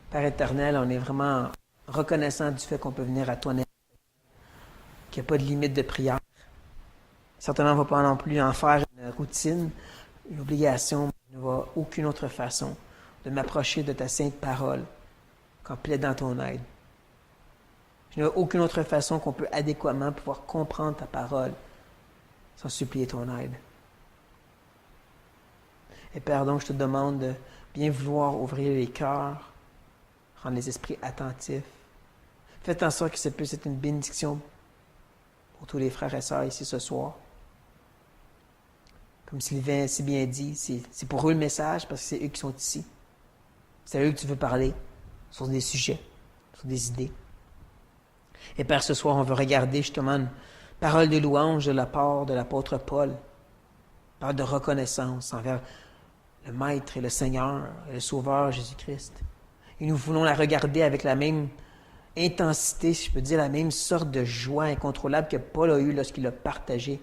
Père éternel, on est vraiment reconnaissant du fait qu'on peut venir à toi, qu'il n'y a pas de limite de prière. Certainement, on ne va pas non plus en faire une routine, une obligation, mais il n'y a aucune autre façon de m'approcher de ta sainte parole qu'en plaidant ton aide. Il n'y a aucune autre façon qu'on peut adéquatement pouvoir comprendre ta parole sans supplier ton aide. Et Père, donc, je te demande de bien vouloir ouvrir les cœurs, rendre les esprits attentifs. Faites en sorte que ça puisse être une bénédiction pour tous les frères et sœurs ici ce soir. Comme Sylvain si bien dit, c'est pour eux le message parce que c'est eux qui sont ici. C'est à eux que tu veux parler sur des sujets, sur des idées. Et Père, ce soir, on veut regarder justement une parole de louange de la part de l'apôtre Paul, parole de reconnaissance envers le Maître et le Seigneur et le Sauveur Jésus-Christ. Et nous voulons la regarder avec la même intensité, si je peux dire, la même sorte de joie incontrôlable que Paul a eue lorsqu'il a partagé.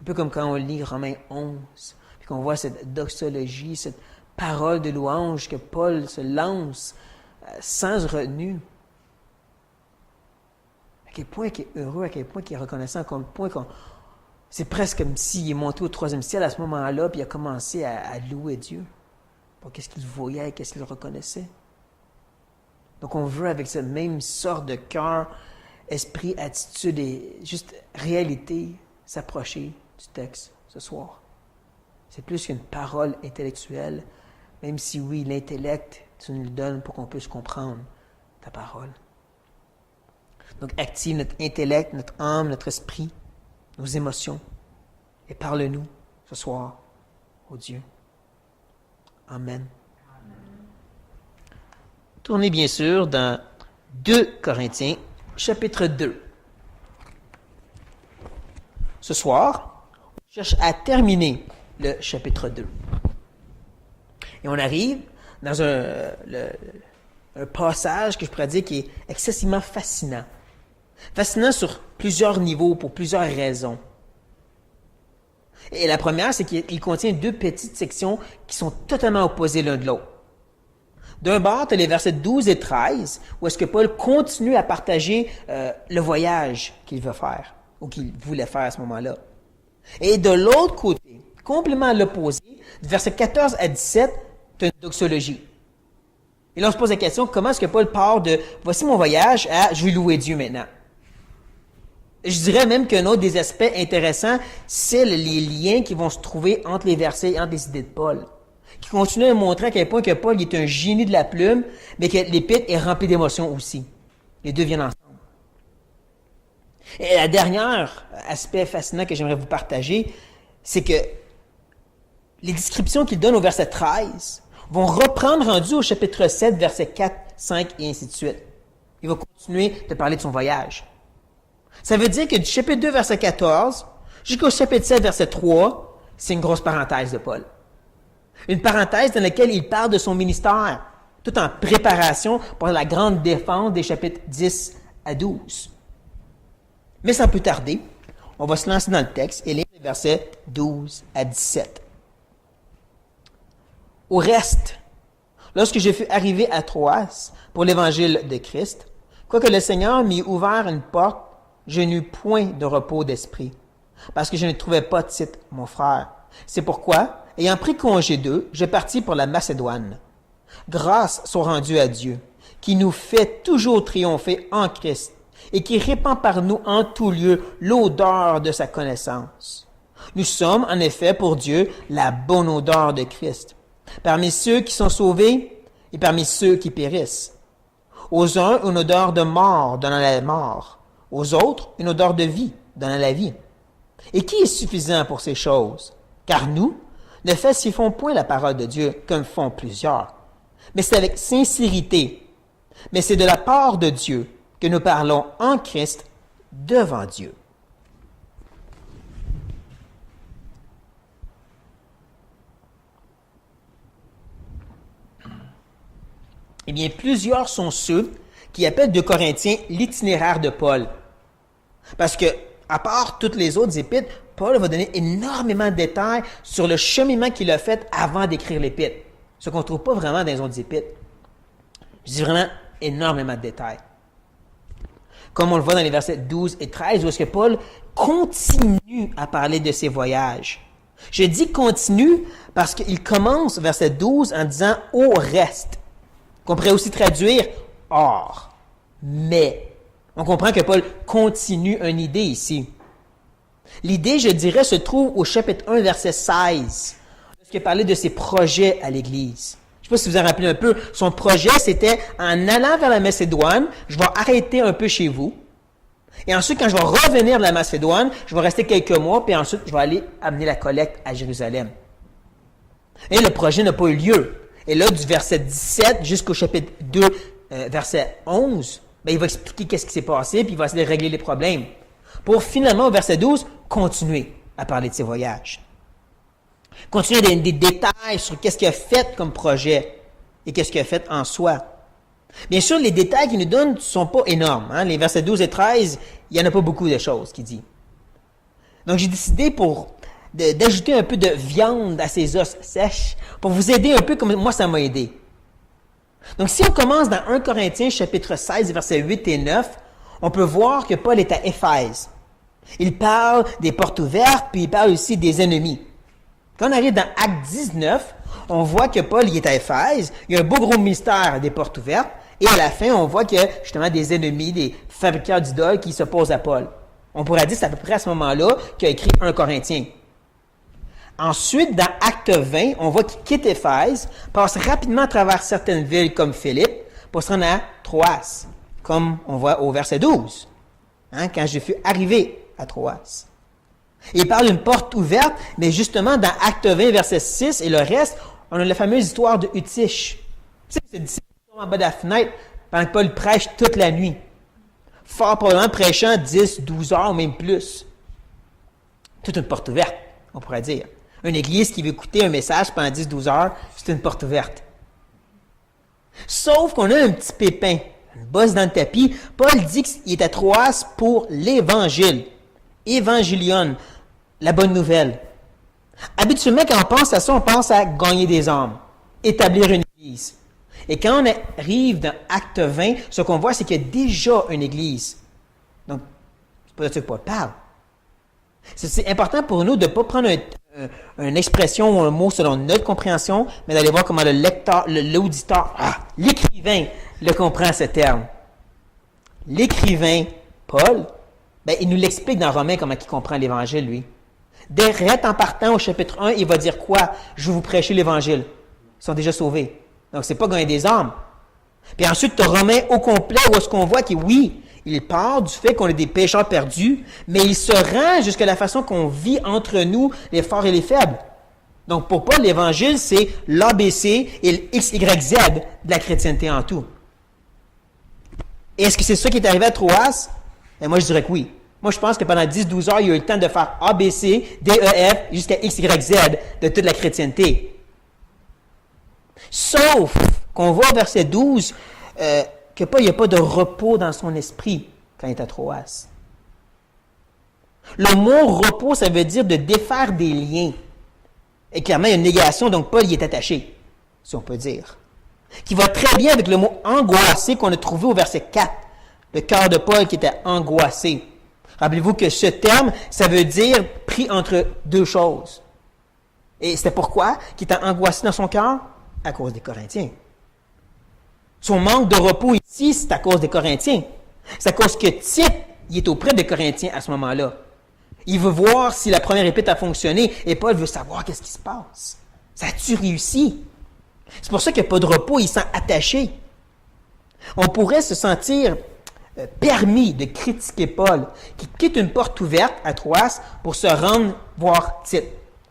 Un peu comme quand on lit Romains 11, puis qu'on voit cette doxologie, cette parole de louange que Paul se lance sans retenue. À quel point il est heureux, à quel point il est reconnaissant, à quel point c'est presque comme s'il est monté au 3e ciel à ce moment-là, puis il a commencé à louer Dieu. Pour qu'est-ce qu'il voyait, qu'est-ce qu'il reconnaissait. Donc on veut, avec cette même sorte de cœur, esprit, attitude et juste réalité, s'approcher du texte ce soir. C'est plus qu'une parole intellectuelle, même si oui, l'intellect, tu nous le donnes pour qu'on puisse comprendre ta parole. Donc active notre intellect, notre âme, notre esprit, nos émotions, et parle-nous ce soir, ô Dieu. Amen. Tournez bien sûr dans 2 Corinthiens, chapitre 2. Ce soir, on cherche à terminer le chapitre 2. Et on arrive dans un passage que je pourrais dire qui est excessivement fascinant. Fascinant sur plusieurs niveaux, pour plusieurs raisons. Et la première, c'est qu'il contient 2 petites sections qui sont totalement opposées l'un de l'autre. D'un bord, tu as les versets 12 et 13, où est-ce que Paul continue à partager le voyage qu'il veut faire, ou qu'il voulait faire à ce moment-là. Et de l'autre côté, complètement à l'opposé, du verset 14 à 17, tu as une doxologie. Et là, on se pose la question, comment est-ce que Paul part de « voici mon voyage » à « je vais louer Dieu maintenant ». Je dirais même qu'un autre des aspects intéressants, c'est les liens qui vont se trouver entre les versets et entre les idées de Paul, qui continuent à montrer à quel point que Paul est un génie de la plume, mais que l'épître est rempli d'émotions aussi. Les deux viennent ensemble. Et la dernière aspect fascinant que j'aimerais vous partager, c'est que les descriptions qu'il donne au verset 13 vont reprendre rendu au chapitre 7, verset 4, 5 et ainsi de suite. Il va continuer de parler de son voyage. Ça veut dire que du chapitre 2, verset 14, jusqu'au chapitre 7, verset 3, c'est une grosse parenthèse de Paul. Une parenthèse dans laquelle il parle de son ministère, tout en préparation pour la grande défense des chapitres 10 à 12. Mais sans plus tarder, on va se lancer dans le texte et lire les versets 12 à 17. Au reste, lorsque je fus arrivé à Troas pour l'évangile de Christ, quoique le Seigneur m'y ouvert une porte, je n'eus point de repos d'esprit, parce que je ne trouvais pas Tite, mon frère. C'est pourquoi, ayant pris congé d'eux, je partis pour la Macédoine. Grâces sont rendues à Dieu, qui nous fait toujours triompher en Christ, et qui répand par nous en tout lieu l'odeur de sa connaissance. Nous sommes, en effet, pour Dieu, la bonne odeur de Christ, parmi ceux qui sont sauvés et parmi ceux qui périssent. Aux uns, une odeur de mort donnant la mort, aux autres, une odeur de vie donnant la vie. Et qui est suffisant pour ces choses? Car nous ne falsifions point la parole de Dieu comme font plusieurs, mais c'est avec sincérité. Mais c'est de la part de Dieu que nous parlons en Christ devant Dieu. Eh bien, plusieurs sont ceux qui appellent 2 Corinthiens l'itinéraire de Paul. Parce que, à part toutes les autres épîtres, Paul va donner énormément de détails sur le cheminement qu'il a fait avant d'écrire l'épître. Ce qu'on ne trouve pas vraiment dans les autres épîtres. Je dis vraiment énormément de détails. Comme on le voit dans les versets 12 et 13, où est-ce que Paul continue à parler de ses voyages. Je dis continue parce qu'il commence verset 12 en disant « au reste », qu'on pourrait aussi traduire « or ». Mais, on comprend que Paul continue une idée ici. L'idée, je dirais, se trouve au chapitre 1, verset 16, lorsqu'il parlait de ses projets à l'Église. Je ne sais pas si vous vous en rappelez un peu. Son projet, c'était en allant vers la Macédoine, je vais arrêter un peu chez vous. Et ensuite, quand je vais revenir de la Macédoine, je vais rester quelques mois, puis ensuite, je vais aller amener la collecte à Jérusalem. Et le projet n'a pas eu lieu. Et là, du verset 17 jusqu'au chapitre 2, verset 11, il va expliquer qu'est-ce qui s'est passé, puis il va essayer de régler les problèmes. Pour finalement, au verset 12, continuer à parler de ses voyages. Continuer des détails sur qu'est-ce qu'il a fait comme projet et qu'est-ce qu'il a fait en soi. Bien sûr, les détails qu'il nous donne ne sont pas énormes. Hein? Les versets 12 et 13, il n'y en a pas beaucoup de choses qu'il dit. Donc, j'ai décidé d'ajouter un peu de viande à ces os sèches pour vous aider un peu comme moi, ça m'a aidé. Donc, si on commence dans 1 Corinthiens, chapitre 16, versets 8 et 9, on peut voir que Paul est à Éphèse. Il parle des portes ouvertes, puis il parle aussi des ennemis. Quand on arrive dans Acte 19, on voit que Paul il est à Éphèse, il y a un beau gros mystère des portes ouvertes, et à la fin, on voit qu'il y a justement des ennemis, des fabricants d'idoles qui s'opposent à Paul. On pourrait dire que c'est à peu près à ce moment-là qu'il a écrit 1 Corinthiens. Ensuite, dans Acte 20, on voit qu'il quitte Éphèse, passe rapidement à travers certaines villes comme Philippe, pour se rendre à Troas, comme on voit au verset 12, quand je fus arrivé à Troas. Il parle d'une porte ouverte, mais justement, dans Acte 20, verset 6 et le reste, on a la fameuse histoire de Utiche. Tu sais, c'est disciples qui sont en bas de la fenêtre pendant que Paul prêche toute la nuit. Fort probablement prêchant 10, 12 heures, même plus. Toute une porte ouverte, on pourrait dire. Une église qui veut écouter un message pendant 10, 12 heures, c'est une porte ouverte. Sauf qu'on a un petit pépin, une bosse dans le tapis. Paul dit qu'il est à Troas pour l'évangile. Évangélion, la bonne nouvelle. Habituellement, quand on pense à ça, on pense à gagner des âmes, établir une église. Et quand on arrive dans Acte 20, ce qu'on voit, c'est qu'il y a déjà une église. Donc, c'est pas de ça que Paul parle. C'est important pour nous de ne pas prendre une expression ou un mot selon notre compréhension, mais d'aller voir comment le lecteur, l'auditeur, l'écrivain le comprend ce terme. L'écrivain, Paul, il nous l'explique dans Romains comment il comprend l'Évangile, lui. Direct en partant au chapitre 1, il va dire quoi? Je vais vous prêcher l'Évangile. Ils sont déjà sauvés. Donc, c'est pas gagner des âmes. Puis ensuite, tu as Romains au complet où est-ce qu'on voit que oui, il part du fait qu'on est des pécheurs perdus, mais il se rend jusqu'à la façon qu'on vit entre nous, les forts et les faibles. Donc, pour Paul, l'Évangile, c'est l'ABC et le XYZ de la chrétienté en tout. Et est-ce que c'est ça qui est arrivé à Troas? Moi, je dirais que oui. Moi, je pense que pendant 10-12 heures, il y a eu le temps de faire ABC, DEF, jusqu'à XYZ de toute la chrétienté. Sauf qu'on voit au verset 12 que Paul, il n'y a pas de repos dans son esprit quand il est à Troas. Le mot repos, ça veut dire de défaire des liens. Et clairement, il y a une négation, donc Paul y est attaché, si on peut dire. Qui va très bien avec le mot angoissé qu'on a trouvé au verset 4. Le cœur de Paul qui était angoissé. Rappelez-vous que ce terme, ça veut dire pris entre deux choses. Et c'était pourquoi qu'il était angoissé dans son cœur? À cause des Corinthiens. Son manque de repos ici, c'est à cause des Corinthiens. C'est à cause que Tite, il est auprès des Corinthiens à ce moment-là. Il veut voir si la première épître a fonctionné et Paul veut savoir qu'est-ce qui se passe. Ça a-tu réussi? C'est pour ça qu'il n'y a pas de repos, il sent attaché. On pourrait se sentir permis de critiquer Paul, qui quitte une porte ouverte à Troas pour se rendre voir Tite.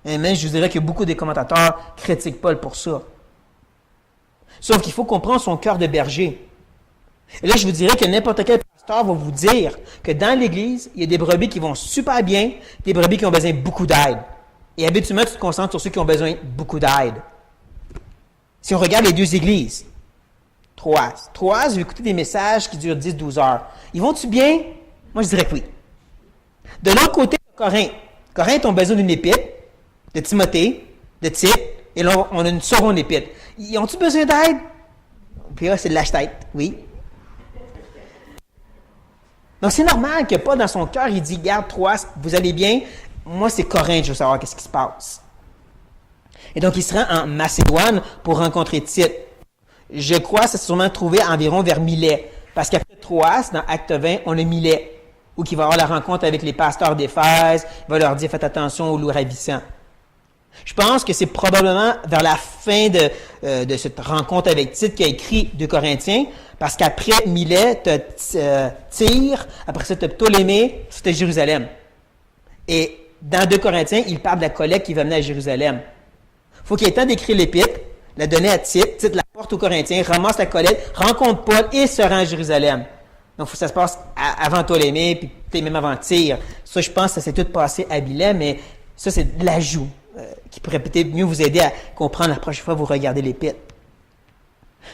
Et même, je vous dirais que beaucoup des commentateurs critiquent Paul pour ça. Sauf qu'il faut comprendre son cœur de berger. Et là, je vous dirais que n'importe quel pasteur va vous dire que dans l'Église, il y a des brebis qui vont super bien, des brebis qui ont besoin de beaucoup d'aide. Et habituellement, tu te concentres sur ceux qui ont besoin de beaucoup d'aide. Si on regarde les deux églises, Troas, je vais écouter des messages qui durent 10-12 heures. Ils vont-tu bien? Moi, je dirais que oui. De l'autre côté, Corinthe ont besoin d'une épître, de Timothée, de Tite, Et là, on a une seconde épître. Ils ont-ils besoin d'aide? Puis là, c'est de lâche-tête, oui. Donc, c'est normal que Paul, dans son cœur, il dit, garde Troas, vous allez bien? Moi, c'est Corinthe, je veux savoir qu'est-ce qui se passe. Et donc, il se rend en Macédoine pour rencontrer Tite. Je crois que ça s'est sûrement trouvé environ vers Milet. Parce qu'après Troas, dans Acte 20, on a Milet, où il va avoir la rencontre avec les pasteurs d'Éphèse. Il va leur dire, faites attention aux loups ravissants. Je pense que c'est probablement vers la fin de cette rencontre avec Tite qu'il a écrit 2 Corinthiens, parce qu'après Milet, tu as Tyr, après ça, tu as Ptolémée, c'était Jérusalem. Et dans 2 Corinthiens, il parle de la collecte qui va mener à Jérusalem. Il faut qu'il ait le temps d'écrire l'épître, la donner à Tite, Tite la porte aux Corinthiens, ramasse la collecte, rencontre Paul et se rend à Jérusalem. Donc, il faut que ça se passe avant Ptolémée, puis peut-être même avant Tyr. Ça, je pense que ça s'est tout passé à Milet, mais ça, c'est de l'ajout qui pourrait peut-être mieux vous aider à comprendre la prochaine fois que vous regardez l'épître.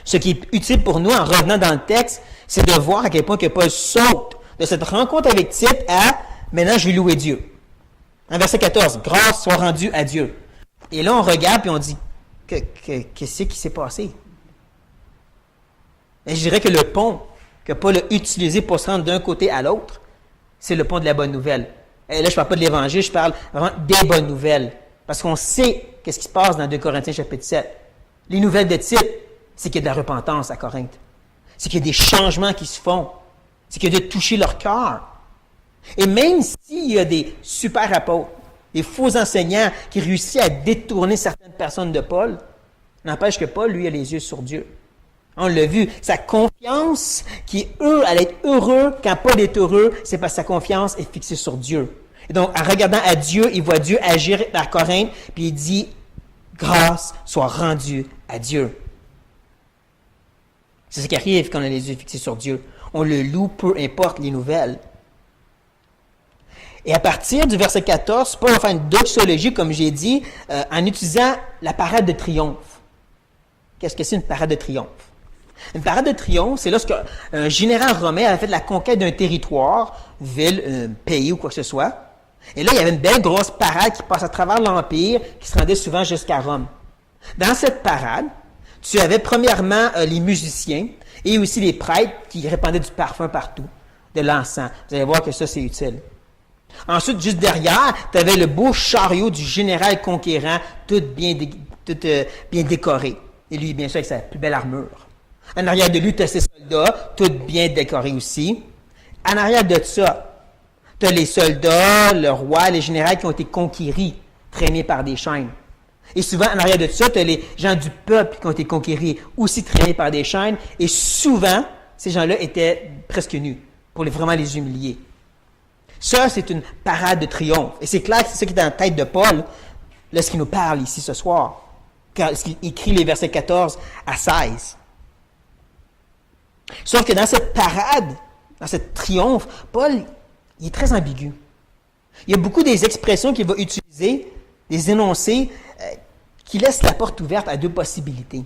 Ce qui est utile pour nous, en revenant dans le texte, c'est de voir à quel point que Paul saute de cette rencontre avec Tite à « maintenant, je vais louer Dieu ». En verset 14, « Grâce soit rendue à Dieu ». Et là, on regarde et on dit « Qu'est-ce qui s'est passé? » Et je dirais que le pont que Paul a utilisé pour se rendre d'un côté à l'autre, c'est le pont de la bonne nouvelle. Et là, je ne parle pas de l'Évangile, je parle vraiment des bonnes nouvelles. Parce qu'on sait qu'est-ce qui se passe dans 2 Corinthiens chapitre 7. Les nouvelles de Tite, c'est qu'il y a de la repentance à Corinthe. C'est qu'il y a des changements qui se font. C'est qu'il y a de toucher leur cœur. Et même s'il y a des super apôtres, des faux enseignants qui réussissent à détourner certaines personnes de Paul, n'empêche que Paul, lui, a les yeux sur Dieu. On l'a vu, sa confiance qui est elle est heureux quand Paul est heureux, c'est parce que sa confiance est fixée sur Dieu. Et donc, en regardant à Dieu, il voit Dieu agir à Corinthe, puis il dit, grâce soit rendue à Dieu. C'est ce qui arrive quand on a les yeux fixés sur Dieu. On le loue, peu importe les nouvelles. Et à partir du verset 14, Paul va faire une doxologie, comme j'ai dit, en utilisant la parade de triomphe. Qu'est-ce que c'est une parade de triomphe? Une parade de triomphe, c'est lorsqu'un général romain avait fait la conquête d'un territoire, ville, pays ou quoi que ce soit. Et là, il y avait une belle grosse parade qui passe à travers l'Empire, qui se rendait souvent jusqu'à Rome. Dans cette parade, tu avais premièrement les musiciens et aussi les prêtres qui répandaient du parfum partout, de l'encens. Vous allez voir que ça, c'est utile. Ensuite, juste derrière, tu avais le beau chariot du général conquérant, tout bien décoré. Et lui, bien sûr, avec sa plus belle armure. En arrière de lui, tu as ses soldats, tout bien décorés aussi. En arrière de ça, tu as les soldats, le roi, les généraux qui ont été conquéris, traînés par des chaînes. Et souvent, en arrière de ça, tu as les gens du peuple qui ont été conquéris, aussi traînés par des chaînes. Et souvent, ces gens-là étaient presque nus, pour vraiment les humilier. Ça, c'est une parade de triomphe. Et c'est clair que c'est ça qui est dans la tête de Paul, lorsqu'il nous parle ici ce soir, quand il écrit les versets 14 à 16. Sauf que dans cette parade, dans cette triomphe, Paul, il est très ambigu. Il y a beaucoup des expressions qu'il va utiliser, des énoncés, qui laissent la porte ouverte à deux possibilités.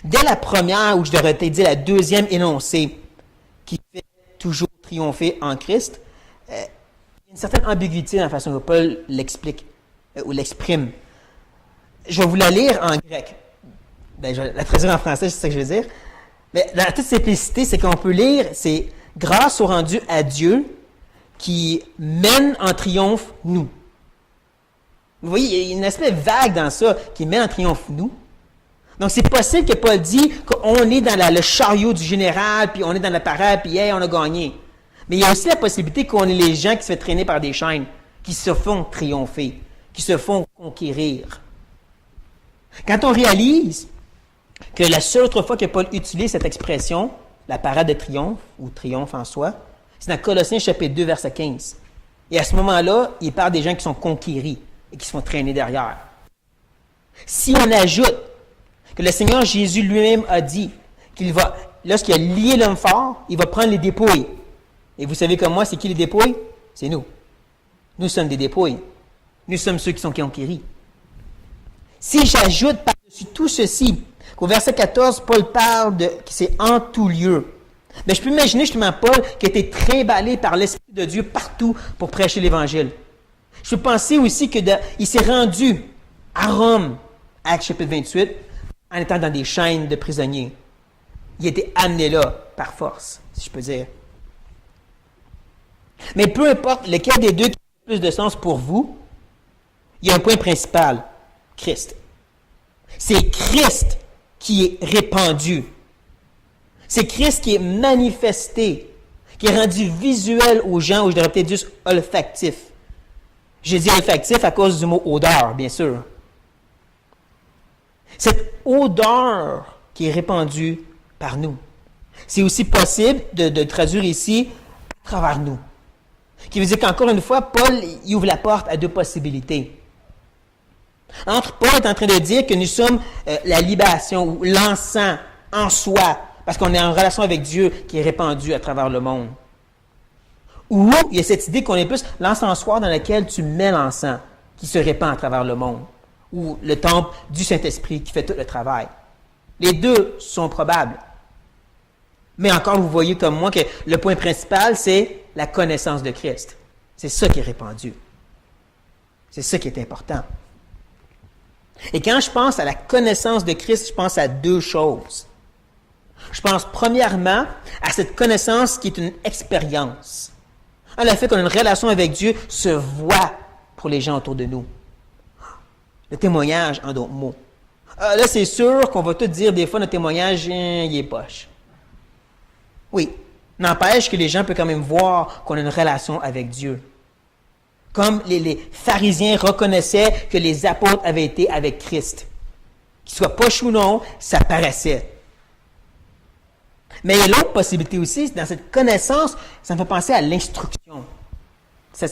Dès la première, ou je devrais peut-être dire la deuxième énoncé, qui fait toujours triompher en Christ, il y a une certaine ambiguïté dans la façon dont Paul l'explique ou l'exprime. Je vais vous la lire en grec. Je vais la traduire en français, c'est ça que je veux dire. Mais dans toute simplicité, c'est qu'on peut lire, c'est « Grâce soit rendue à Dieu qui mène en triomphe nous ». Vous voyez, il y a un aspect vague dans ça, qui mène en triomphe nous. Donc, c'est possible que Paul dit qu'on est dans le chariot du général, puis on est dans la parade, puis hey, on a gagné. Mais il y a aussi la possibilité qu'on est les gens qui se font traîner par des chaînes, qui se font triompher, qui se font conquérir. Quand on réalise que la seule autre fois que Paul utilise cette expression, la parade de triomphe, ou triomphe en soi, c'est dans Colossiens chapitre 2, verset 15. Et à ce moment-là, il parle des gens qui sont conquéris et qui se font traîner derrière. Si on ajoute que le Seigneur Jésus lui-même a dit qu'il va, lorsqu'il a lié l'homme fort, il va prendre les dépouilles. Et vous savez comme moi, c'est qui les dépouilles? C'est nous. Nous sommes des dépouilles. Nous sommes ceux qui sont conquéris. Si j'ajoute par-dessus tout ceci, qu'au verset 14, Paul parle de que c'est en tout lieu. Mais je peux imaginer justement Paul qui a été trimballé par l'Esprit de Dieu partout pour prêcher l'Évangile. Je peux penser aussi qu'il s'est rendu à Rome Actes chapitre 28, en étant dans des chaînes de prisonniers. Il a été amené là par force, si je peux dire. Mais peu importe lequel des deux qui a plus de sens pour vous, il y a un point principal, Christ. C'est Christ qui est répandu. C'est Christ qui est manifesté, qui est rendu visuel aux gens, ou je devrais peut-être dire olfactif. J'ai dit olfactif à cause du mot odeur, bien sûr. Cette odeur qui est répandue par nous. C'est aussi possible de traduire ici à travers nous. Qui veut dire qu'encore une fois, Paul il ouvre la porte à deux possibilités. Entre Paul est en train de dire que nous sommes la libation ou l'encens en soi, parce qu'on est en relation avec Dieu qui est répandu à travers le monde. Ou il y a cette idée qu'on est plus l'encensoir dans lequel tu mets l'encens qui se répand à travers le monde, ou le temple du Saint-Esprit qui fait tout le travail. Les deux sont probables. Mais encore, vous voyez comme moi que le point principal, c'est la connaissance de Christ. C'est ça qui est répandu. C'est ça qui est important. Et quand je pense à la connaissance de Christ, je pense à deux choses. Je pense premièrement à cette connaissance qui est une expérience. Le fait qu'on a une relation avec Dieu se voit pour les gens autour de nous. Le témoignage, en d'autres mots. Là, c'est sûr qu'on va tout dire des fois, notre témoignage, il est poche. Oui, n'empêche que les gens peuvent quand même voir qu'on a une relation avec Dieu. Comme les pharisiens reconnaissaient que les apôtres avaient été avec Christ. Qu'ils soient poches ou non, ça paraissait. Mais il y a l'autre possibilité aussi, dans cette connaissance, ça me fait penser à l'instruction. Ce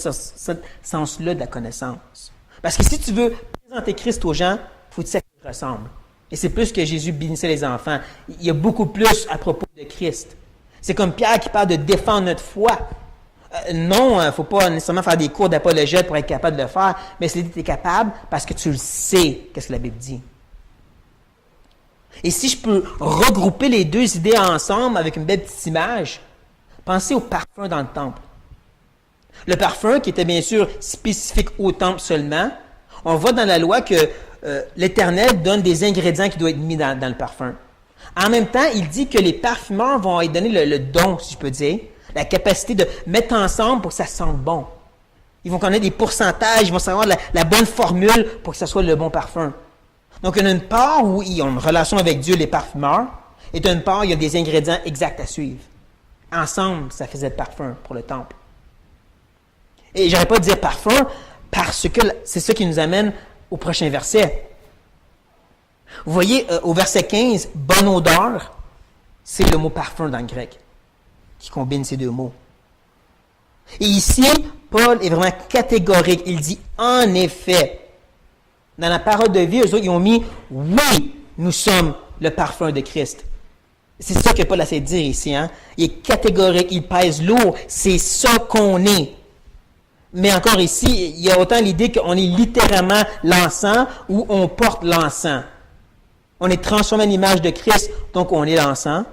sens-là de la connaissance. Parce que si tu veux présenter Christ aux gens, il faut que tu ressembles. Et c'est plus que Jésus bénissait les enfants. Il y a beaucoup plus à propos de Christ. C'est comme Pierre qui parle de défendre notre foi. Non, il ne faut pas nécessairement faire des cours d'apologète pour être capable de le faire, mais c'est que tu es capable parce que tu le sais, qu'est-ce que la Bible dit. Et si je peux regrouper les deux idées ensemble avec une belle petite image, pensez au parfum dans le temple. Le parfum, qui était bien sûr spécifique au temple seulement, on voit dans la loi que l'Éternel donne des ingrédients qui doivent être mis dans le parfum. En même temps, il dit que les parfumeurs vont être donnés le don, si je peux dire, la capacité de mettre ensemble pour que ça sente bon. Ils vont connaître des pourcentages, ils vont savoir la bonne formule pour que ça soit le bon parfum. Donc, il y a une part où ils ont une relation avec Dieu, les parfumeurs, et d'une part, il y a des ingrédients exacts à suivre. Ensemble, ça faisait le parfum pour le temple. Et j'aurais pas dire parfum, parce que c'est ça qui nous amène au prochain verset. Vous voyez, au verset 15, « bonne odeur », c'est le mot « parfum » dans le grec, qui combine ces deux mots. Et ici, Paul est vraiment catégorique. Il dit « en effet ». Dans la parole de vie, eux autres, ils ont mis « oui, nous sommes le parfum de Christ ». C'est ça que Paul essaie de dire ici. Hein? Il est catégorique, il pèse lourd. C'est ça qu'on est. Mais encore ici, il y a autant l'idée qu'on est littéralement l'encens ou on porte l'encens. On est transformé en l'image de Christ, donc on est l'encens.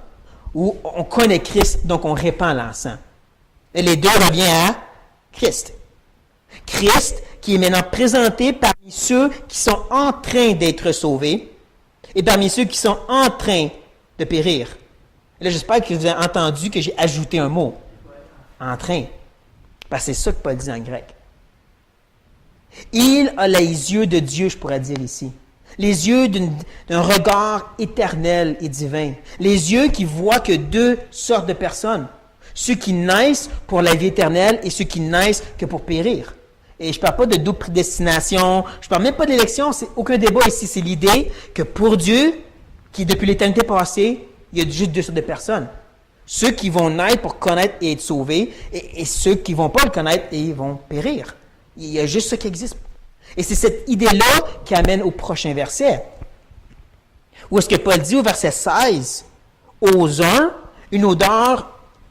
Ou on connaît Christ, donc on répand l'encens. Et les deux reviennent à Christ. Christ qui est maintenant présenté parmi ceux qui sont en train d'être sauvés et parmi ceux qui sont en train de périr. Et là, j'espère que vous avez entendu que j'ai ajouté un mot. En train. Parce que c'est ça que Paul dit en grec. Il a les yeux de Dieu, je pourrais dire ici. Les yeux d'un regard éternel et divin. Les yeux qui voient que deux sortes de personnes. Ceux qui naissent pour la vie éternelle et ceux qui naissent que pour périr. Et je ne parle pas de double prédestination, je ne parle même pas d'élection, c'est aucun débat ici. C'est l'idée que pour Dieu, qui depuis l'éternité passée, il y a juste deux sortes de personnes. Ceux qui vont naître pour connaître et être sauvés, et ceux qui ne vont pas le connaître et vont périr. Il y a juste ça qui existe. Et c'est cette idée-là qui amène au prochain verset. Où est-ce que Paul dit au verset 16, « Aux uns, une odeur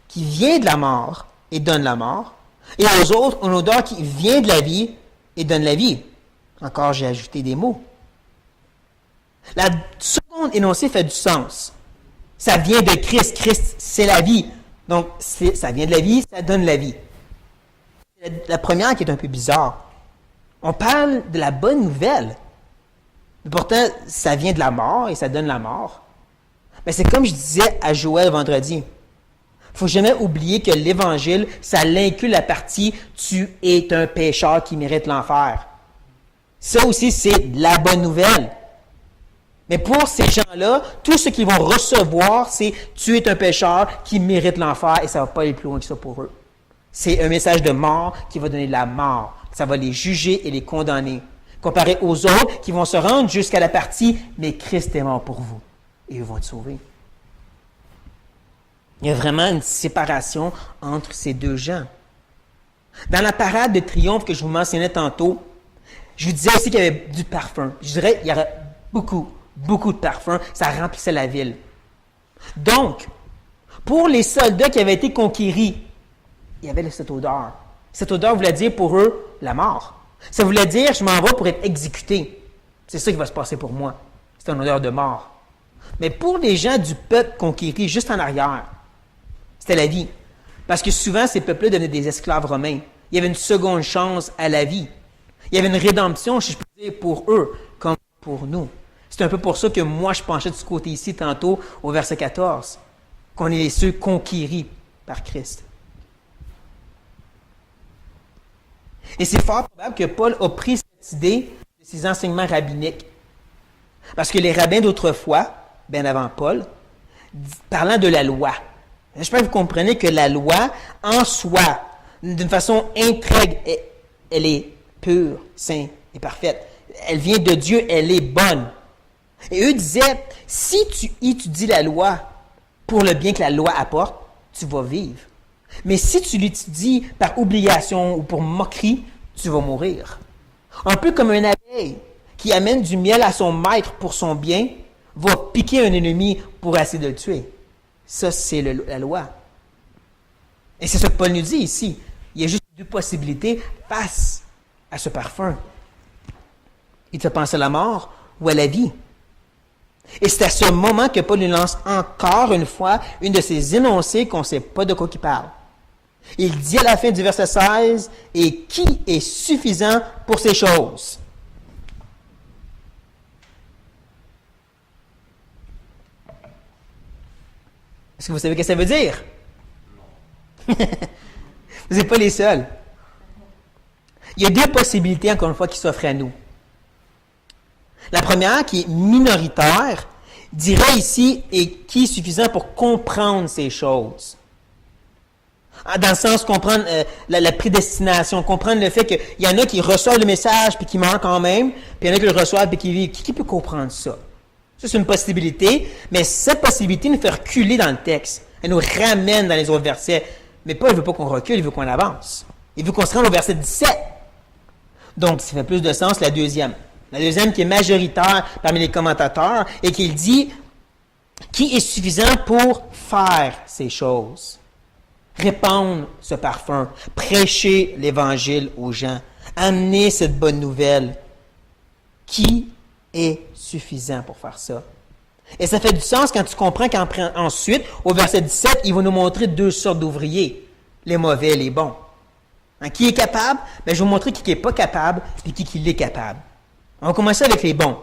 qui vient de la mort et donne la mort, et aux autres, une odeur qui vient de la vie et donne la vie. » Encore, j'ai ajouté des mots. La seconde énoncée fait du sens. Ça vient de Christ. Christ, c'est la vie. Donc, ça vient de la vie, ça donne la vie. La première qui est un peu bizarre. On parle de la bonne nouvelle. Pourtant, ça vient de la mort et ça donne la mort. Mais c'est comme je disais à Joël vendredi. Il ne faut jamais oublier que l'Évangile, ça inclut la partie « tu es un pécheur qui mérite l'enfer ». Ça aussi, c'est la bonne nouvelle. Mais pour ces gens-là, tout ce qu'ils vont recevoir, c'est « tu es un pécheur qui mérite l'enfer » et ça ne va pas aller plus loin que ça pour eux. C'est un message de mort qui va donner de la mort. Ça va les juger et les condamner. Comparé aux autres qui vont se rendre jusqu'à la partie « mais Christ est mort pour vous » et ils vont être sauvés. Il y a vraiment une séparation entre ces deux gens. Dans la parade de triomphe que je vous mentionnais tantôt, je vous disais aussi qu'il y avait du parfum. Je dirais qu'il y aurait beaucoup de parfum. Ça remplissait la ville. Donc, pour les soldats qui avaient été conquéris, il y avait cette odeur. Cette odeur voulait dire pour eux la mort. Ça voulait dire, je m'en vais pour être exécuté. C'est ça qui va se passer pour moi. C'est une odeur de mort. Mais pour les gens du peuple conquéri, juste en arrière, c'était la vie. Parce que souvent, ces peuples-là devenaient des esclaves romains. Il y avait une seconde chance à la vie. Il y avait une rédemption, si je peux dire, pour eux, comme pour nous. C'est un peu pour ça que moi, je penchais de ce côté ici, tantôt, au verset 14, qu'on est ceux conquéris par Christ. Et c'est fort probable que Paul a pris cette idée de ses enseignements rabbiniques. Parce que les rabbins d'autrefois, bien avant Paul, parlant de la loi, j'espère que vous comprenez que la loi, en soi, d'une façon intègre, elle est pure, sainte et parfaite. Elle vient de Dieu, elle est bonne. Et eux disaient, si tu étudies la loi pour le bien que la loi apporte, tu vas vivre. Mais si tu l'étudies par obligation ou pour moquerie, tu vas mourir. Un peu comme un abeille qui amène du miel à son maître pour son bien, va piquer un ennemi pour essayer de le tuer. Ça, c'est la loi. Et c'est ce que Paul nous dit ici. Il y a juste deux possibilités face à ce parfum. Il te fait penser à la mort ou à la vie. Et c'est à ce moment que Paul nous lance encore une fois une de ces énoncés qu'on ne sait pas de quoi il parle. Il dit à la fin du verset 16, « Et qui est suffisant pour ces choses? » Est-ce que vous savez ce que ça veut dire? Vous n'êtes pas les seuls. Il y a deux possibilités, encore une fois, qui s'offrent à nous. La première, qui est minoritaire, dirait ici, et qui est suffisant pour comprendre ces choses. Dans le sens, comprendre la prédestination, comprendre le fait qu'il y en a qui reçoivent le message puis qui meurent quand même, puis il y en a qui le reçoivent puis qui vivent. Qui peut comprendre ça? Ça, c'est une possibilité, mais cette possibilité nous fait reculer dans le texte. Elle nous ramène dans les autres versets. Mais Paul ne veut pas qu'on recule, il veut qu'on avance. Il veut qu'on se rende au verset 17. Donc, ça fait plus de sens la deuxième. La deuxième qui est majoritaire parmi les commentateurs et qui dit « Qui est suffisant pour faire ces choses? » Répandre ce parfum, prêcher l'Évangile aux gens, amener cette bonne nouvelle. Qui est suffisant pour faire ça? Et ça fait du sens quand tu comprends qu'ensuite, au verset 17, il va nous montrer deux sortes d'ouvriers, les mauvais et les bons. Hein, qui est capable? Ben, je vais vous montrer qui n'est pas capable et qui l'est capable. On va commencer avec les bons.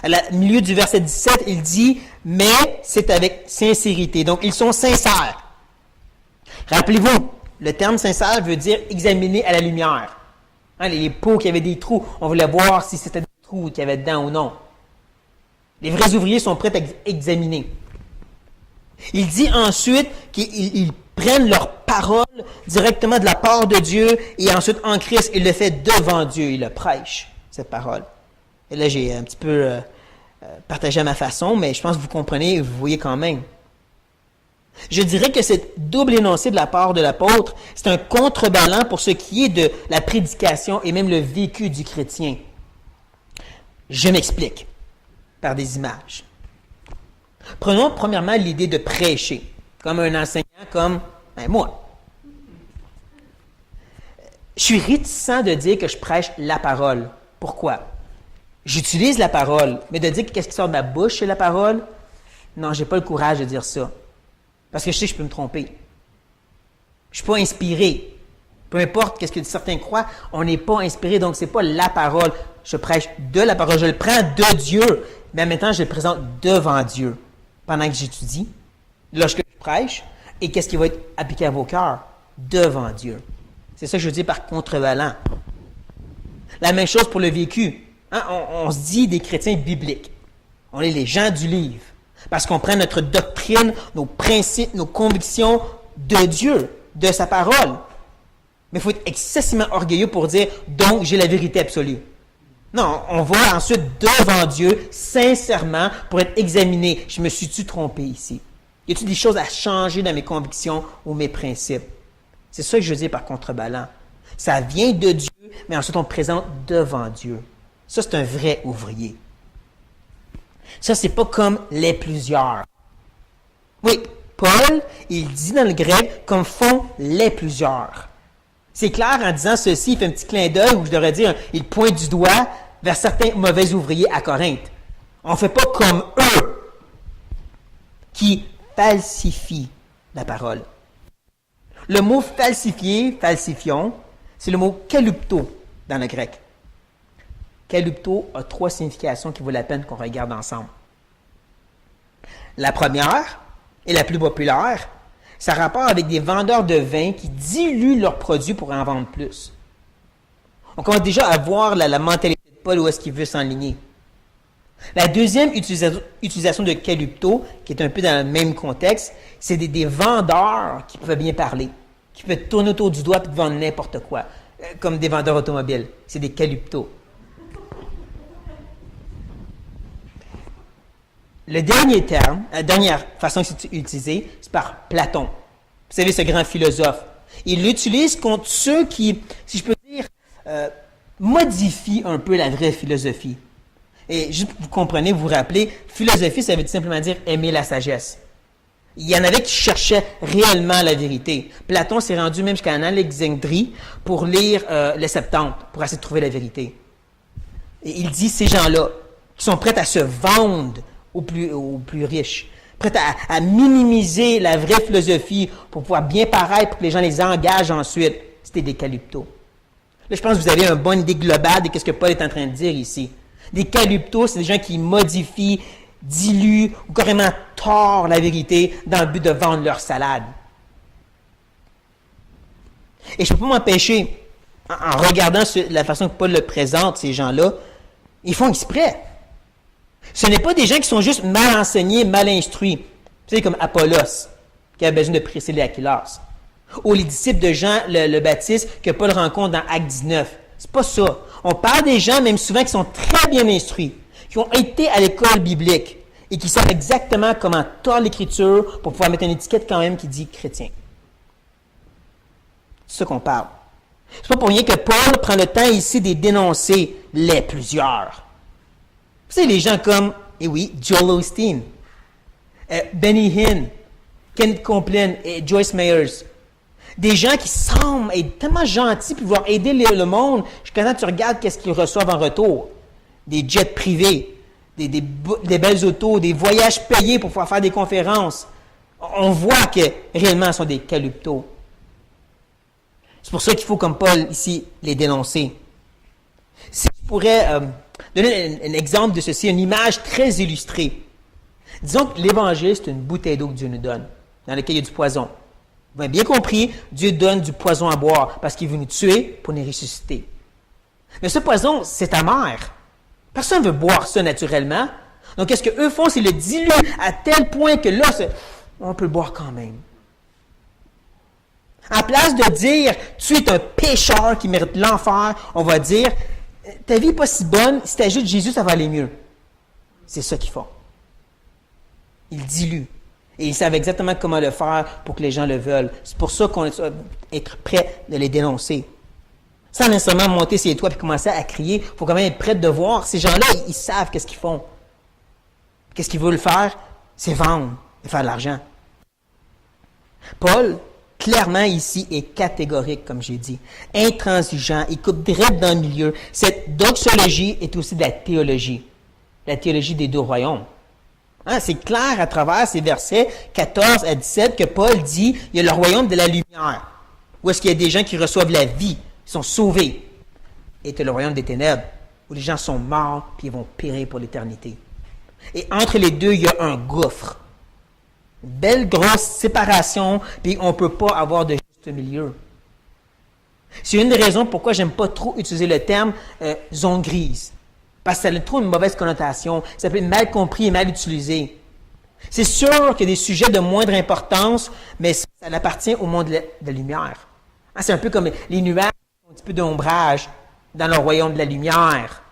À la milieu du verset 17, il dit « Mais c'est avec sincérité ». Donc, ils sont sincères. Rappelez-vous, le terme sincère veut dire examiner à la lumière. Hein, les pots qui avaient des trous, on voulait voir si c'était des trous qu'il y avait dedans ou non. Les vrais ouvriers sont prêts à examiner. Il dit ensuite qu'ils prennent leur parole directement de la part de Dieu et ensuite en Christ, il le fait devant Dieu, il le prêche, cette parole. Et là, j'ai un petit peu partagé à ma façon, mais je pense que vous comprenez et vous voyez quand même. Je dirais que cette double énoncé de la part de l'apôtre, c'est un contrebalan pour ce qui est de la prédication et même le vécu du chrétien. Je m'explique par des images. Prenons premièrement l'idée de prêcher, comme un enseignant, comme moi. Je suis réticent de dire que je prêche la parole. Pourquoi? J'utilise la parole, mais de dire qu'est-ce qui sort de ma bouche, c'est la parole? Non, je n'ai pas le courage de dire ça. Parce que je sais que je peux me tromper. Je ne suis pas inspiré. Peu importe ce que certains croient, on n'est pas inspiré, donc ce n'est pas la parole. je prêche de la parole, je le prends de Dieu, mais en même temps, je le présente devant Dieu pendant que j'étudie, lorsque je prêche, et qu'est-ce qui va être appliqué à vos cœurs? Devant Dieu. C'est ça que je veux dire par contrevalant. La même chose pour le vécu. Hein? On se dit des chrétiens bibliques. On est les gens du livre. Parce qu'on prend notre doctrine, nos principes, nos convictions de Dieu, de sa parole. Mais il faut être excessivement orgueilleux pour dire « donc j'ai la vérité absolue ». Non, on va ensuite devant Dieu, sincèrement, pour être examiné. Je me suis-tu trompé ici? Y a-t-il des choses à changer dans mes convictions ou mes principes? C'est ça que je veux dire par contrebalan. Ça vient de Dieu, mais ensuite on présente devant Dieu. Ça, c'est un vrai ouvrier. Ça, c'est pas comme les plusieurs. Oui, Paul, il dit dans le grec comme font les plusieurs. C'est clair en disant ceci, il fait un petit clin d'œil, ou je devrais dire, il pointe du doigt vers certains mauvais ouvriers à Corinthe. On ne fait pas comme eux qui falsifient la parole. Le mot falsifier, falsifions, c'est le mot kalupto dans le grec. Kalupto a 3 significations qui vaut la peine qu'on regarde ensemble. La première, et la plus populaire, ça a rapport avec des vendeurs de vin qui diluent leurs produits pour en vendre plus. On commence déjà à voir la mentalité de Paul où est-ce qu'il veut s'enligner. La deuxième utilisation de kalupto, qui est un peu dans le même contexte, c'est des vendeurs qui peuvent bien parler, qui peuvent tourner autour du doigt et vendre n'importe quoi, comme des vendeurs automobiles. C'est des kalupto. Le dernier terme, la dernière façon que c'est utilisé, c'est par Platon. Vous savez, ce grand philosophe. Il l'utilise contre ceux qui, si je peux dire, modifient un peu la vraie philosophie. Et juste pour que vous compreniez, vous vous rappelez, philosophie, ça veut simplement dire aimer la sagesse. Il y en avait qui cherchaient réellement la vérité. Platon s'est rendu même jusqu'à Alexandrie pour lire le Septante, pour essayer de trouver la vérité. Et il dit, ces gens-là, qui sont prêts à se vendre aux plus riches, prêts à minimiser la vraie philosophie pour pouvoir bien paraître, pour que les gens les engagent ensuite, c'était des kaluptos. Là, je pense que vous avez une bonne idée globale de ce que Paul est en train de dire ici. Des kaluptos, c'est des gens qui modifient, diluent ou carrément tordent la vérité dans le but de vendre leur salade. Et je ne peux pas m'empêcher, en regardant la façon que Paul le présente, ces gens-là, ils font exprès. Ce n'est pas des gens qui sont juste mal enseignés, mal instruits. Vous savez, comme Apollos, qui a besoin de Priscille et Aquilas. Ou les disciples de Jean le Baptiste que Paul rencontre dans Acte 19. C'est pas ça. On parle des gens, même souvent, qui sont très bien instruits, qui ont été à l'école biblique et qui savent exactement comment tordre l'Écriture pour pouvoir mettre une étiquette quand même qui dit chrétien. C'est ça qu'on parle. C'est pas pour rien que Paul prend le temps ici de dénoncer les plusieurs. Vous savez, les gens comme, eh oui, Joel Osteen, Benny Hinn, Ken Copeland et Joyce Meyers. Des gens qui semblent être tellement gentils pour vouloir aider le monde, jusqu'à quand tu regardes qu'est-ce qu'ils reçoivent en retour. Des jets privés, des belles autos, des voyages payés pour pouvoir faire des conférences. On voit que réellement, ce sont des kaluptos. C'est pour ça qu'il faut, comme Paul ici, les dénoncer. Si je pourrais donner un exemple de ceci, une image très illustrée. Disons que l'Évangile, c'est une bouteille d'eau que Dieu nous donne, dans laquelle il y a du poison. Vous avez bien compris, Dieu donne du poison à boire parce qu'il veut nous tuer pour nous ressusciter. Mais ce poison, c'est amer. Personne ne veut boire ça naturellement. Donc, qu'est-ce qu'eux font? C'est le diluer à tel point que là, on peut le boire quand même. En place de dire, tu es un pécheur qui mérite l'enfer, on va dire, ta vie n'est pas si bonne, si tu ajoutes Jésus, ça va aller mieux. C'est ça qu'ils font. Ils diluent. Et ils savent exactement comment le faire pour que les gens le veulent. C'est pour ça qu'on doit être prêt de les dénoncer. Sans nécessairement monter sur les toits et commencer à crier, il faut quand même être prêt de voir. Ces gens-là, ils savent qu'est-ce qu'ils font. Qu'est-ce qu'ils veulent faire? C'est vendre et faire de l'argent. Paul, clairement ici, est catégorique, comme j'ai dit. Intransigeant, il coupe direct dans le milieu. Cette doxologie est aussi de la théologie des 2 royaumes. Hein, c'est clair à travers ces versets 14 à 17 que Paul dit il y a le royaume de la lumière, où est-ce qu'il y a des gens qui reçoivent la vie, qui sont sauvés, et il y a le royaume des ténèbres, où où les gens sont morts puis ils vont périr pour l'éternité. Et entre les deux, il y a un gouffre. Une belle grosse séparation, puis on ne peut pas avoir de juste milieu. C'est une des raisons pourquoi j'aime pas trop utiliser le terme zone grise. Parce que ça a trop une mauvaise connotation. Ça peut être mal compris et mal utilisé. C'est sûr qu'il y a des sujets de moindre importance, mais ça appartient au monde de la lumière. Hein, c'est un peu comme les nuages qui ont un petit peu d'ombrage dans le royaume de la lumière.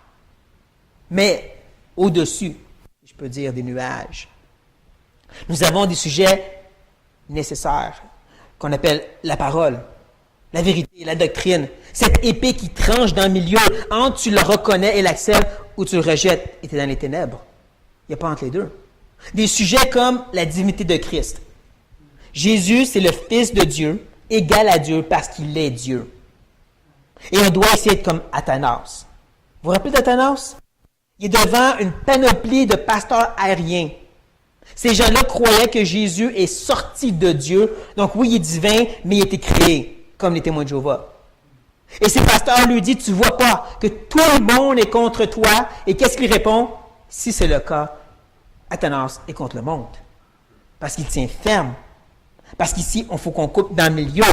Mais au-dessus, si je peux dire, des nuages, nous avons des sujets nécessaires qu'on appelle la parole, la vérité, la doctrine. Cette épée qui tranche dans le milieu, entre tu le reconnais et l'acceptes ou tu le rejettes et tu es dans les ténèbres. Il n'y a pas entre les deux. Des sujets comme la divinité de Christ. Jésus, c'est le Fils de Dieu, égal à Dieu parce qu'il est Dieu. Et on doit essayer d'être comme Athanas. Vous vous rappelez d'Athanas? Il est devant une panoplie de pasteurs aériens. Ces gens-là croyaient que Jésus est sorti de Dieu. Donc oui, il est divin, mais il a été créé, comme les témoins de Jéhovah. Et ces pasteurs lui disent, tu vois pas que tout le monde est contre toi. Et qu'est-ce qu'il répond? Si c'est le cas, Athanas est contre le monde. Parce qu'il tient ferme. Parce qu'ici, il faut qu'on coupe dans le milieu.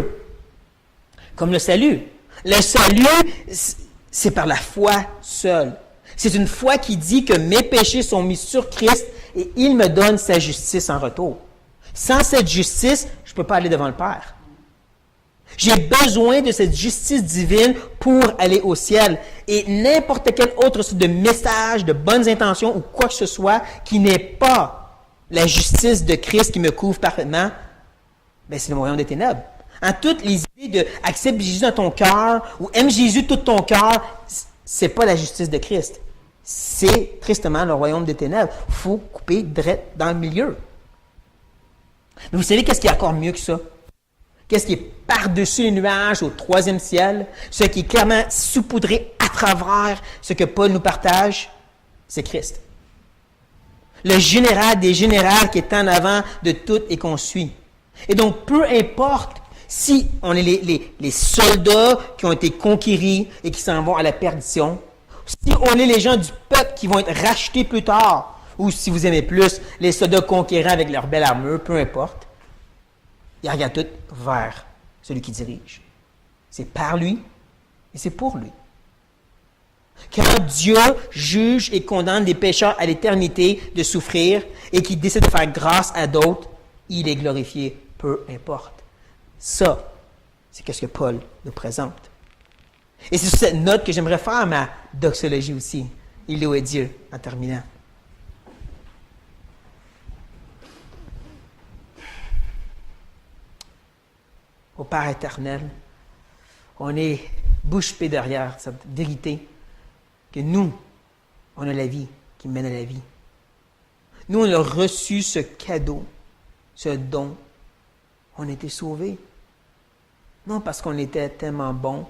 Comme le salut. Le salut, c'est par la foi seule. C'est une foi qui dit que mes péchés sont mis sur Christ et il me donne sa justice en retour. Sans cette justice, je ne peux pas aller devant le Père. J'ai besoin de cette justice divine pour aller au ciel. Et n'importe quel autre sorte de message, de bonnes intentions ou quoi que ce soit qui n'est pas la justice de Christ qui me couvre parfaitement, ben c'est le royaume des ténèbres. En toutes les idées de accepte Jésus dans ton cœur ou aime Jésus tout ton cœur, c'est pas la justice de Christ. C'est tristement le royaume des ténèbres. Il faut couper direct dans le milieu. Mais vous savez qu'est-ce qui est encore mieux que ça? Qu'est-ce qui est par-dessus les nuages au troisième ciel? Ce qui est clairement saupoudré à travers ce que Paul nous partage, c'est Christ. Le général des généraux qui est en avant de tout et qu'on suit. Et donc, peu importe si on est les soldats qui ont été conquéris et qui s'en vont à la perdition, si on est les gens du peuple qui vont être rachetés plus tard, ou si vous aimez plus, les soldats conquérants avec leur belle armure, peu importe, ils regardent tout vers celui qui dirige. C'est par lui et c'est pour lui. Quand Dieu juge et condamne des pécheurs à l'éternité de souffrir et qu'il décide de faire grâce à d'autres, il est glorifié, peu importe. Ça, c'est ce que Paul nous présente. Et c'est sur cette note que j'aimerais faire ma doxologie aussi. Il loue Dieu en terminant. Au Père éternel, on est bouche bée derrière cette vérité que nous, on a la vie qui mène à la vie. Nous, on a reçu ce cadeau, ce don. On a été sauvés. Non parce qu'on était tellement bons,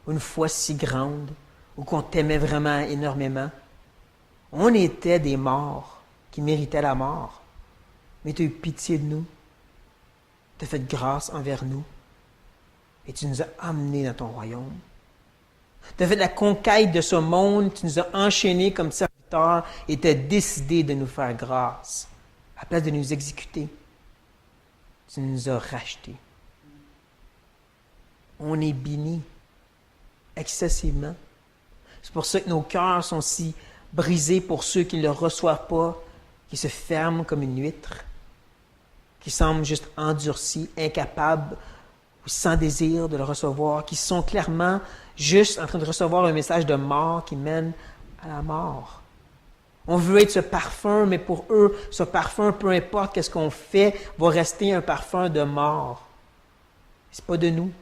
une foi si grande, ou qu'on t'aimait vraiment énormément. On était des morts qui méritaient la mort. Mais tu as eu pitié de nous. Tu as fait grâce envers nous. Et tu nous as amenés dans ton royaume. Tu as fait la conquête de ce monde, tu nous as enchaînés comme serviteurs et tu as décidé de nous faire grâce. À la place de nous exécuter, tu nous as rachetés. On est bénis excessivement. C'est pour ça que nos cœurs sont si brisés pour ceux qui ne le reçoivent pas, qui se ferment comme une huître, qui semblent juste endurcis, incapables ou sans désir de le recevoir, qui sont clairement juste en train de recevoir un message de mort qui mène à la mort. On veut être ce parfum, mais pour eux, ce parfum, peu importe qu'est-ce qu'on fait, va rester un parfum de mort. C'est pas de nous.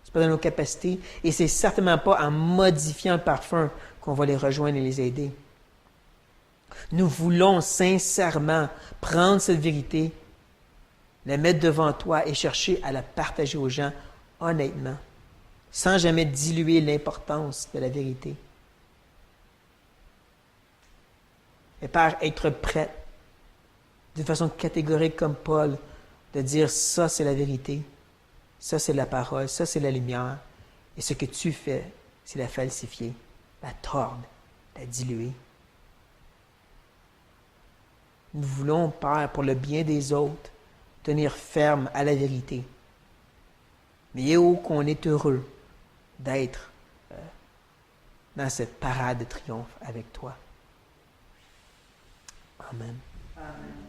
C'est pas dans nos capacités. Et c'est certainement pas en modifiant le parfum qu'on va les rejoindre et les aider. Nous voulons sincèrement prendre cette vérité, la mettre devant toi et chercher à la partager aux gens honnêtement, sans jamais diluer l'importance de la vérité. Et Père, être prêt, d'une façon catégorique comme Paul, de dire ça c'est la vérité, ça c'est la parole, ça c'est la lumière, et ce que tu fais, c'est la falsifier, la tordre la diluer. Nous voulons, Père, pour le bien des autres, tenir ferme à la vérité. Mais oh, qu'on est heureux d'être dans cette parade de triomphe avec toi. Amen. Amen.